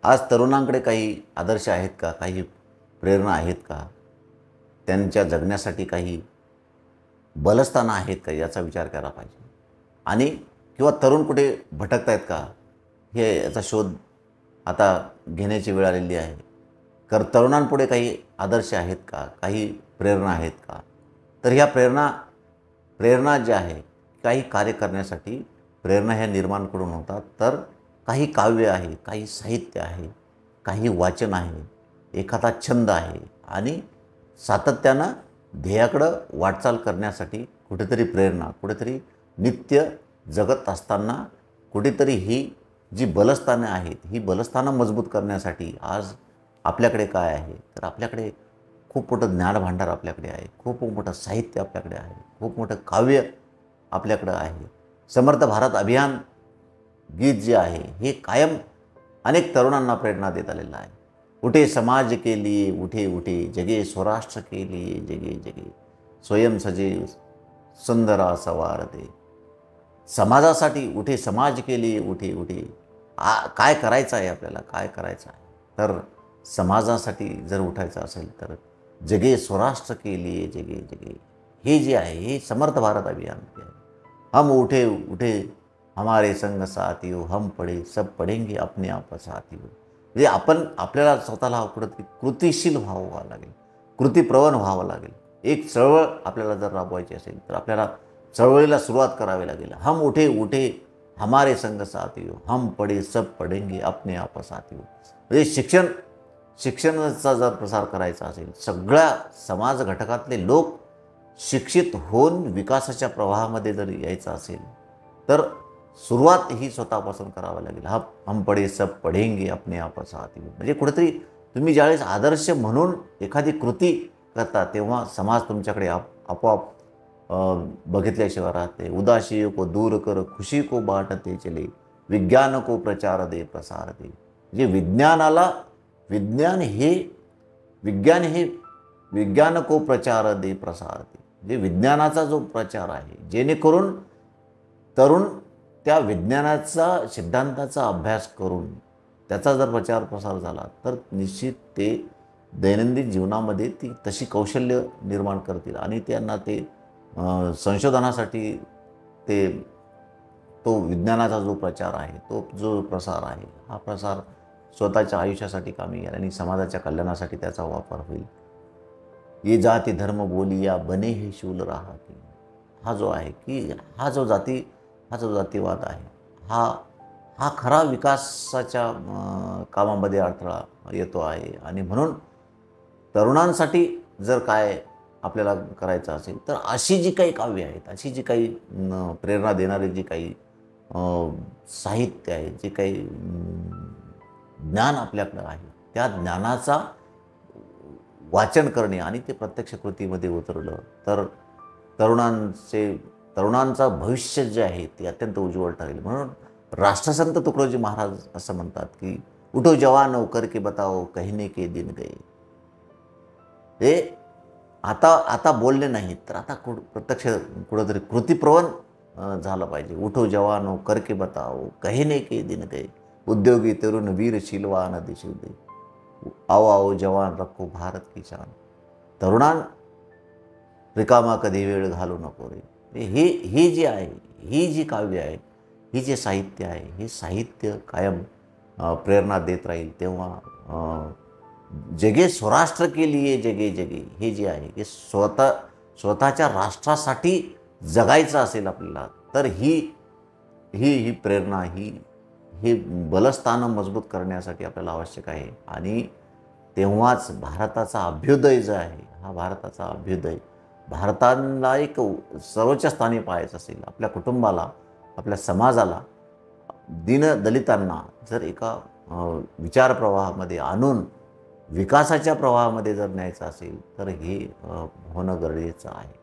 आज तरुणांकडे काही आदर्श आहेत का? काही प्रेरणा आहेत का? त्यांच्या जगण्यासाठी काही बलस्थानं आहेत का? याचा विचार करायला पाहिजे. आणि किंवा तरुण कुठे भटकत आहेत का? याचा शोध आता घेण्याची वेळ आलेली आहे. तरुणांपुढे काही आदर्श आहेत का? काही प्रेरणा आहेत का? तर ह्या प्रेरणा प्रेरणा ज्या आहे, काही कार्य करण्यासाठी प्रेरणा ह्या निर्माण करून होतात. तर काही काव्य आहे, काही साहित्य आहे, काही वाचन आहे, एखादा छंद आहे आणि सातत्यानं ध्येयाकडं वाटचाल करण्यासाठी कुठेतरी प्रेरणा, कुठेतरी नित्य जगत असताना कुठेतरी ही जी बलस्थानं आहेत, ही बलस्थानं मजबूत करण्यासाठी आज आपल्याकडे काय आहे? तर आपल्याकडे खूप मोठं ज्ञानभांडार आपल्याकडे आहे, खूप मोठं साहित्य आपल्याकडे आहे, खूप मोठं काव्य आपल्याकडं आहे. समर्थ भारत अभियान गीत जे आहे हे कायम अनेक तरुणांना प्रेरणा देत आलेलं आहे. उठे समाज के लिए उठे उठे, जगे स्वराष्ट्र के लिए जगे जगे, स्वयं सजे सुंदरा सवारते. समाजासाठी उठे, समाज के लिए उठे उठे. काय करायचं आहे आपल्याला? काय करायचं आहे? तर समाजासाठी जर उठायचं असेल तर जगे स्वराष्ट्र के लिए जगे जगे, हे जे आहे हे समर्थ भारत अभियान आहे. हम उठे उठे हमारे संग साथियों, हम पढ़े सब पढ़ेंगे अपने आप साथियों. म्हणजे आपल्याला स्वतःला कुठंतरी कृतिशील व्हावं लागेल, कृतीप्रवण व्हावं लागेल. एक चळवळ आपल्याला जर राबवायची असेल तर आपल्याला चळवळीला सुरुवात करावी लागेल. हम उठे उठे हमारे संग साथियों, हम पढ़े सब पढ़ेंगे अपने आप साथियों. म्हणजे शिक्षणाचा जर प्रसार करायचा असेल, सगळ्या समाज घटकातले लोक शिक्षित होऊन विकासाच्या प्रवाहामध्ये जर यायचं असेल तर सुरुवात ही स्वतःपासून करावी लागेल. हम पढ़े सब पढ़ेंगे अपने आप साथियों. म्हणजे कुठेतरी तुम्ही ज्यावेळेस आदर्श म्हणून एखादी कृती करता तेव्हा समाज तुमच्याकडे आपोआप बघितल्याशिवाय राहते. उदासी को दूर कर खुशी को बांटते चले, विज्ञान को प्रचार दे प्रसार दे. म्हणजे विज्ञान को प्रचार दे प्रसार दे. म्हणजे विज्ञानाचा जो प्रचार आहे, जेणेकरून तरुण त्या विज्ञानाचा सिद्धांताचा अभ्यास करून त्याचा जर प्रचार प्रसार झाला तर निश्चित ते दैनंदिन जीवनामध्ये ती तशी कौशल्य निर्माण करतील आणि त्यांना ते संशोधनासाठी तो विज्ञानाचा जो प्रचार आहे, तो जो प्रसार आहे, हा प्रसार स्वतःच्या आयुष्यासाठी कामी येईल आणि समाजाच्या कल्याणासाठी त्याचा वापर होईल. ये जाती धर्म बोलिया बने हे शूल राहते. हा जो आहे की हा जो जातीवाद आहे, हा खरा विकासाच्या कामामध्ये अडथळा येतो आहे. आणि म्हणून तरुणांसाठी जर काय आपल्याला करायचं असेल तर अशी जी काही काव्य आहेत, अशी जी काही प्रेरणा देणारी जी काही साहित्य आहे, जे काही ज्ञान आपल्याकडं आहे, त्या ज्ञानाचा वाचन करणे आणि ते प्रत्यक्ष कृतीमध्ये उतरलं तर तरुणांचं भविष्य जे आहे ते अत्यंत उज्ज्वल ठरेल. म्हणून राष्ट्रसंत तुकडोजी महाराज असं म्हणतात की उठो जवानो करके बताओ कहने के दिन गए. हे आता बोलले नाहीत तर आता प्रत्यक्ष कुठंतरी कृतीप्रवण झालं पाहिजे. उठो जवानो करके बताओ कहने के दिन गए, उद्योगी तरुण वीर शीलवान दिशू दे, आओ आओ जवान रखो भारत की शान. तरुणान रिकामा कधी वेळ घालू नको रे. हे जे आहे, ही जी काव्य आहे, ही जे साहित्य आहे, हे साहित्य कायम प्रेरणा देत राहील. तेव्हा जगे स्वराष्ट्र के लिए जगे जगे, हे जे आहे हे स्वतःच्या राष्ट्रासाठी जगायचं असेल आपल्याला तर ही प्रेरणा ही बलस्थानं मजबूत करण्यासाठी आपल्याला आवश्यक आहे. आणि तेव्हाच भारताचा अभ्युदय जो आहे, हा भारताचा अभ्युदय, भारताला एक सर्वोच्च स्थानी पाहायचं असेल, आपल्या कुटुंबाला, आपल्या समाजाला, दीनदलितांना जर एका विचार प्रवाहामध्ये आणून विकासाच्या प्रवाहामध्ये जर न्यायचं असेल तर हे होणं गरजेचं आहे.